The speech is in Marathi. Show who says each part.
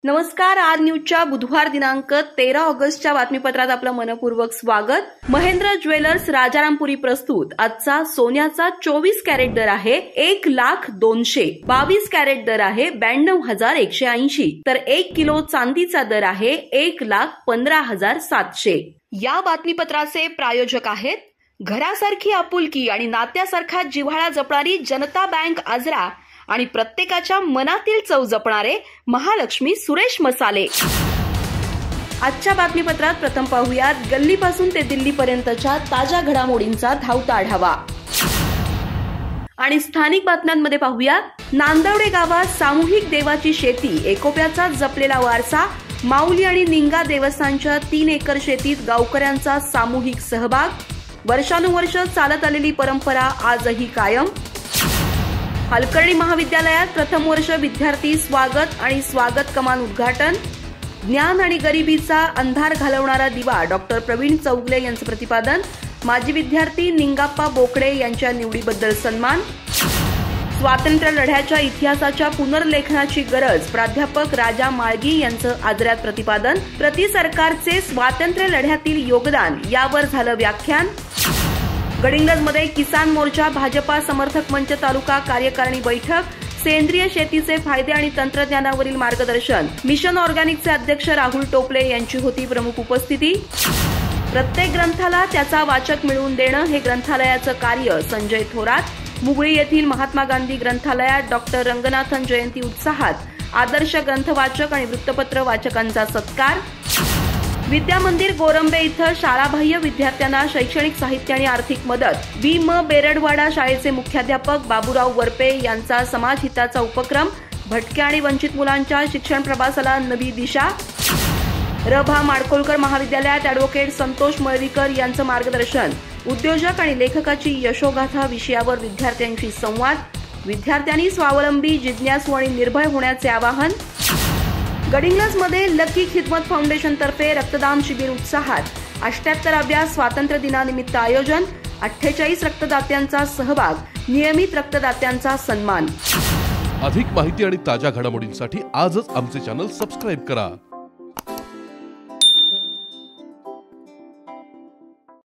Speaker 1: नमस्कार, आर न्यूजच्या बुधवार दिनांक 13 ऑगस्टच्या बातमीपत्रात आपलं मनपूर्वक स्वागत। महेंद्र ज्वेलर्स राजारामपुरी प्रस्तुत आजचा सोन्याचा 24 कॅरेट दर आहे 1,02,000, 22 कॅरेट दर आहे 92,180, तर 1 किलो चांदीचा दर आहे 1,15,700। या बातमीपत्राचे प्रायोजक आहेत घरासारखी आपुलकी आणि नात्यासारखा जिव्हाळा जपणारी जनता बँक आजरा आणि प्रत्येकाच्या मनातील चव जपणारे महालक्ष्मी सुरेश मसाले। आजच्या बातमीपत्रात प्रथम पाहूयात गल्लीपासून ते दिल्लीपर्यंतच्या ताज्या घडामोडींचा धावता आढावा आणि स्थानिक बातम्यांमध्ये पाहूयात नांदवडे गावात सामूहिक देवाची शेती, एकोप्याचा जपलेला वारसा, माऊली आणि निंगा देवस्थानच्या 3 एकर शेतीत गावकऱ्यांचा सामूहिक सहभाग, वर्षानुवर्ष चालत आलेली परंपरा आजही कायम। हलकर्णी महाविद्यालयात प्रथम वर्ष विद्यार्थी स्वागत आणि स्वागत कमान उद्घाटन, ज्ञान आणि गरिबीचा अंधार घालवणारा दिवा डॉक्टर प्रवीण चौगले यांचं प्रतिपादन, माजी विद्यार्थी निंगाप्पा बोकडे यांच्या निवडीबद्दल सन्मान, स्वातंत्र्य लढ्याच्या इतिहासाच्या पुनर्लेखनाची गरज प्राध्यापक राजा माळगी यांचं आजऱ्यात प्रतिपादन, प्रति सरकारचे स्वातंत्र्य लढ्यातील योगदान यावर झालं व्याख्यान। गडिंग्लजमध्ये किसान मोर्चा भाजपा समर्थक मंच तालुका कार्यकारिणी बैठक, सेंद्रिय शेतीचे फायदे आणि तंत्रज्ञानावरील मार्गदर्शन, मिशन ऑर्गॅनिकचे अध्यक्ष राहुल टोपले यांची होती प्रमुख उपस्थिती। प्रत्येक ग्रंथाला त्याचा वाचक मिळवून देणं हे ग्रंथालयाचं कार्य संजय थोरात, मुगळी येथील महात्मा गांधी ग्रंथालयात डॉक्टर रंगनाथन जयंती उत्साहात, आदर्श ग्रंथवाचक आणि वृत्तपत्र वाचकांचा सत्कार। विद्या मंदिर गोरंबे इथं शाळाबाह्य विद्यार्थ्यांना शैक्षणिक साहित्य आणि आर्थिक मदत, म बेरडवाडा शाळेचे मुख्याध्यापक बाबूराव वरपे यांचा समाजहिताचा उपक्रम, भटक्या आणि वंचित मुलांच्या शिक्षण प्रवासाला नवी दिशा। रभा माडकोलकर महाविद्यालयात ॲडव्होकेट संतोष मळवीकर यांचं मार्गदर्शन, उद्योजक आणि लेखकाची यशोगाथा विषयावर विद्यार्थ्यांशी संवाद, विद्यार्थ्यांनी स्वावलंबी, जिज्ञासू आणि निर्भय होण्याचे आवाहन। गडिंग्लजमध्ये लकी खिदमत फाउंडेशनतर्फे रक्तदान शिबिर उत्साहात, 78व्या स्वातंत्र्य दिनानिमित्त आयोजन, 48 रक्तदात्यांचा सहभाग, नियमित रक्तदात्यांचा सन्मान।
Speaker 2: अधिक माहिती आणि ताज्या घडामोडींसाठी आजच आमचे चॅनल सबस्क्राइब करा।